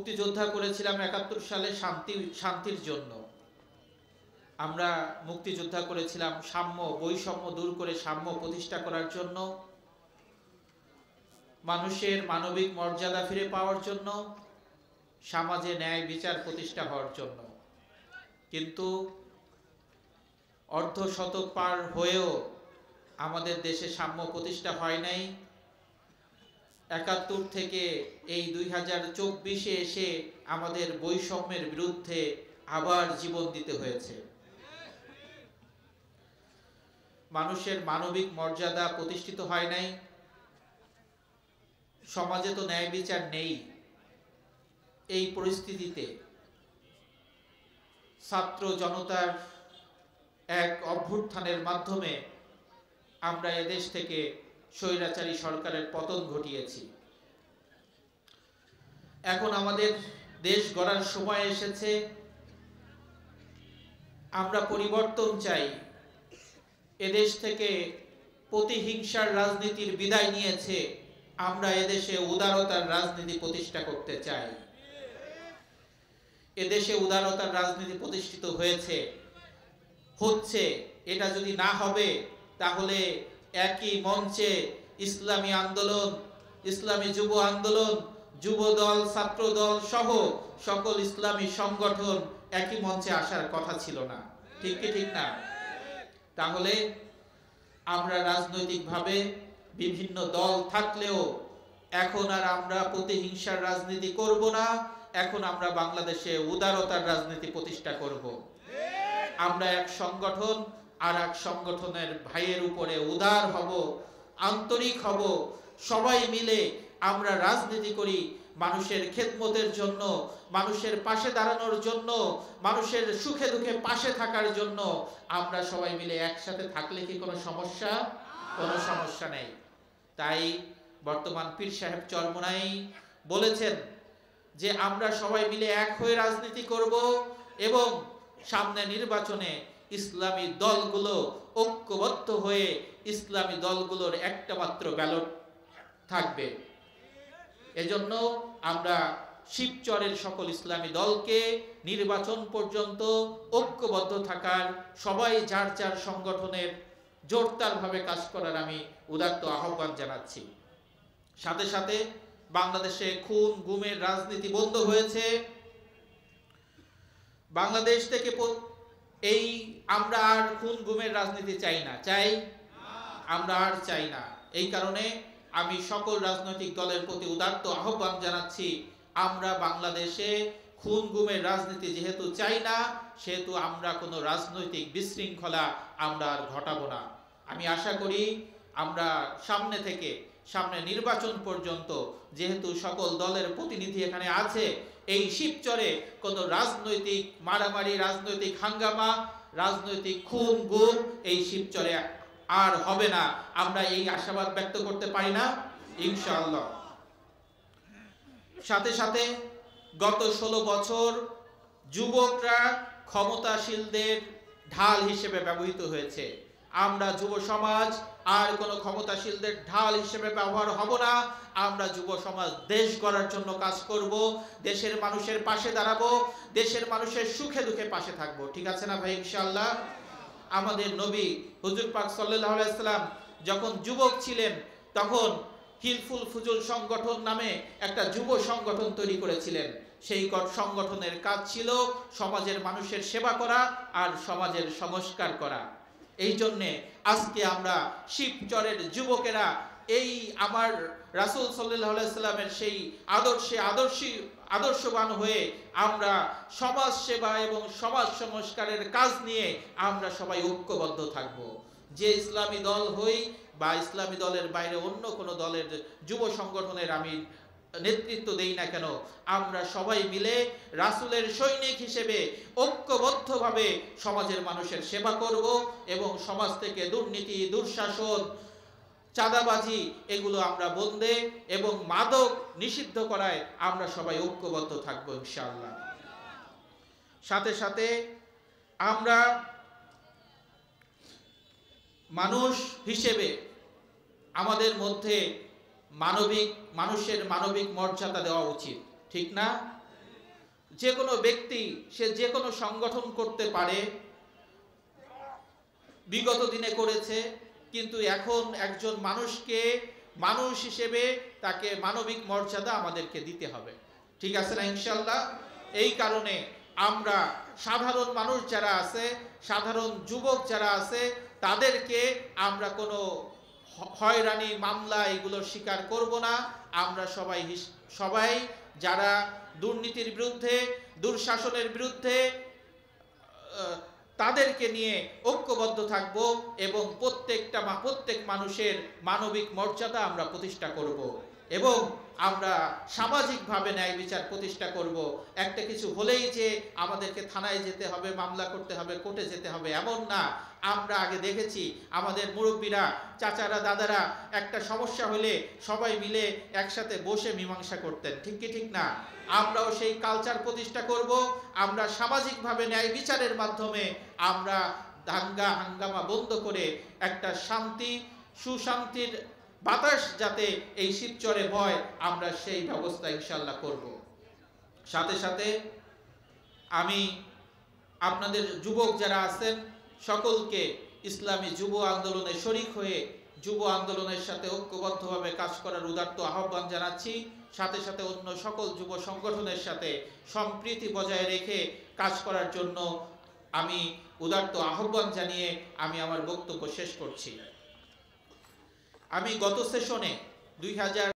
মুক্তিযোদ্ধা করেছিলাম ৭১ সালে শান্তির জন্য। আমরা মুক্তিযোদ্ধা করেছিলাম সাম্য বৈষম্য দূর করে সাম্য প্রতিষ্ঠা করার জন্য, মানুষের মানবিক মর্যাদা ফিরে পাওয়ার জন্য, সমাজে ন্যায় বিচার প্রতিষ্ঠা হওয়ার জন্য। কিন্তু অর্ধ শতক পার হয়েও আমাদের দেশে সাম্য প্রতিষ্ঠা হয় নাই। ৭১ থেকে এই ২০২৪-এ এসে আমাদের বৈষম্যের বিরুদ্ধে আবার জীবন দিতে হয়েছে। মানুষের মানবিক মর্যাদা প্রতিষ্ঠিত হয় নাই, সমাজে তো ন্যায় বিচার নেই। এই পরিস্থিতিতে ছাত্র জনতার এক অভ্যুত্থানের মাধ্যমে আমরা এদেশ থেকে স্বৈরাচারী সরকারের পতন ঘটিয়েছি। এখন আমাদের দেশ গড়ার সময় এসেছে। আমরা পরিবর্তন চাই। এদেশ থেকে প্রতিহিংসার রাজনীতির বিদায় নিয়েছে। আমরা এদেশে উদারতার রাজনীতি প্রতিষ্ঠা করতে চাই। এদেশে উদারতার রাজনীতি প্রতিষ্ঠিত হচ্ছে। এটা যদি না হবে তাহলে একই মঞ্চে ইসলামী আন্দোলন, ইসলামী যুব আন্দোলন, যুব দল, ছাত্র দল সহ সকল ইসলামী সংগঠন একই মঞ্চে আসার কথা ছিল না। ঠিক কি ঠিক না? তাহলে আমরা রাজনৈতিকভাবে বিভিন্ন দল থাকলেও এখন আর আমরা প্রতিহিংসার রাজনীতি করব না। এখন আমরা বাংলাদেশে উদারতার রাজনীতি প্রতিষ্ঠা করব। আমরা এক সংগঠন আর এক সংগঠনের ভাইয়ের উপরে উদার হব, আন্তরিক হব। সবাই মিলে আমরা রাজনীতি করি মানুষের খেদমতের জন্য, মানুষের পাশে দাঁড়ানোর জন্য, মানুষের সুখে দুঃখে পাশে থাকার জন্য। আমরা সবাই মিলে একসাথে থাকলে কি কোনো সমস্যা? কোনো সমস্যা নেই। তাই বর্তমান পীর সাহেব চরমোনাই বলেছেন যে আমরা সবাই মিলে এক হয়ে রাজনীতি করব এবং সামনে নির্বাচনে ইসলামী দলগুলো ঐক্যবদ্ধ হয়ে ইসলামী দলগুলোর একটা মাত্র ব্যালট থাকবে। এজন্য আমরা শিবচরের সকল ইসলামী দলকে নির্বাচন পর্যন্ত ঐক্যবদ্ধ থাকার, সবাই যার যার সংগঠনের জোরদারভাবে কাজ করার আমি উদাত্ত আহ্বান জানাচ্ছি। সাথে সাথে বাংলাদেশে খুন গুমের রাজনীতি বন্ধ হয়েছে। বাংলাদেশ থেকে এই আমরা আর খুন গুমের রাজনীতি চাই না। আমরা আর চাই না। এই কারণে আমি সকল রাজনৈতিক দলের প্রতি উদাত্ত আহ্বান জানাচ্ছি, আমরা বাংলাদেশে খুন গুমের রাজনীতি যেহেতু চাই না, সেহেতু আমরা কোনো রাজনৈতিক বিশৃঙ্খলা আমরা আর ঘটাবো না। আমি আশা করি আমরা সামনে নির্বাচন পর্যন্ত, যেহেতু সকল দলের প্রতিনিধি এখানে আছে, এই শিবচরে কোনো রাজনৈতিক মারামারি, রাজনৈতিক হাঙ্গামা, রাজনৈতিক খুন গুম এই শিবচরে আর হবে না। আমরা এই আশাবাদ ব্যক্ত করতে পারি না ইনশাআল্লাহ। সাথে সাথে গত 16 বছর যুবকরা ক্ষমতাশীলদের ঢাল হিসেবে ব্যবহৃত হয়েছে। আমরা যুব সমাজ আর কোনো ক্ষমতাশীলদের ঢাল হিসেবে ব্যবহার হব না। আমরা যুব সমাজ দেশ গড়ার জন্য কাজ করব, দেশের মানুষের পাশে দাঁড়াবো, দেশের মানুষের সুখে দুঃখে পাশে থাকবো। ঠিক আছে না ভাই? ইনশাআল্লাহ। আমাদের নবী হুজুর পাক সাল্লাল্লাহু আলাইহি সাল্লাম যখন যুবক ছিলেন তখন হিলফুল ফুজুল সংগঠন নামে একটা যুব সংগঠন তৈরি করেছিলেন। সেই সংগঠনের কাজ ছিল সমাজের মানুষের সেবা করা আর সমাজের সংস্কার করা। এই জন্যে আজকে আমরা শিবচরের যুবকেরা এই আমার রাসূল সাল্লাল্লাহু আলাইহি সাল্লামের সেই আদর্শবান হয়ে আমরা সমাজ সেবা এবং সমাজ সংস্কারের কাজ নিয়ে আমরা সবাই ঐক্যবদ্ধ থাকব। যে ইসলামী দল হই বা ইসলামী দলের বাইরে অন্য কোনো দলের যুব সংগঠনের আমি নেতৃত্ব দেই না কেন, আমরা সবাই মিলে রাসূলের সৈনিক হিসেবে ঐক্যবদ্ধভাবে সমাজের মানুষের সেবা করব এবং সমাজ থেকে দুর্নীতি, দুঃশাসন, চাঁদাবাজি এগুলো আমরা বন্ধে এবং মাদক নিষিদ্ধ করায় আমরা সবাই ঐক্যবদ্ধ থাকবো ইনশাআল্লাহ। সাথে সাথে আমরা মানুষ হিসেবে আমাদের মধ্যে মানুষের মানবিক মর্যাদা দেওয়া উচিত। ঠিক না? যে কোনো ব্যক্তি সে যে কোনো সংগঠন করতে পারে, বিগত দিনে করেছে, কিন্তু এখন একজন মানুষকে মানুষ হিসেবে তাকে মানবিক মর্যাদা আমাদেরকে দিতে হবে। ঠিক আছে না ইনশাআল্লাহ? এই কারণে আমরা সাধারণ মানুষ যারা আছে, সাধারণ যুবক যারা আছে, তাদেরকে আমরা কোনো হয়রানি মামলা এগুলোর শিকার করব না। আমরা সবাই যারা দুর্নীতির বিরুদ্ধে, দুঃশাসনের বিরুদ্ধে, তাদেরকে নিয়ে ঐক্যবদ্ধ থাকব এবং প্রত্যেক মানুষের মানবিক মর্যাদা আমরা প্রতিষ্ঠা করব এবং আমরা সামাজিকভাবে ন্যায় বিচার প্রতিষ্ঠা করব। একটা কিছু হলেই যে আমাদেরকে থানায় যেতে হবে, মামলা করতে হবে, কোর্টে যেতে হবে, এমন না। আমরা আগে দেখেছি আমাদের মুরব্বীরা, চাচারা, দাদারা একটা সমস্যা হলে সবাই মিলে একসাথে বসে মীমাংসা করতেন। ঠিক কি ঠিক না? আমরাও সেই কালচার প্রতিষ্ঠা করব। আমরা সামাজিকভাবে ন্যায় বিচারের মাধ্যমে আমরা দাঙ্গা হাঙ্গামা বন্ধ করে একটা সুশান্তির বাতাস যাতে এই শিবচরে বয়, আমরা সেই ব্যবস্থা ইনশাআল্লাহ করব। সাথে সাথে আমি আপনাদের যুবক যারা আছেন সকলকে ইসলামী যুব আন্দোলনে শরিক হয়ে যুব আন্দোলনের সাথে ঐক্যবদ্ধভাবে কাজ করার উদাত্ত আহ্বান জানাচ্ছি। সাথে সাথে অন্য সকল যুব সংগঠনের সাথে সম্প্রীতি বজায় রেখে কাজ করার জন্য আমি উদাত্ত আহ্বান জানিয়ে আমি আমার বক্তব্য শেষ করছি। আমি গত সেশনে 2000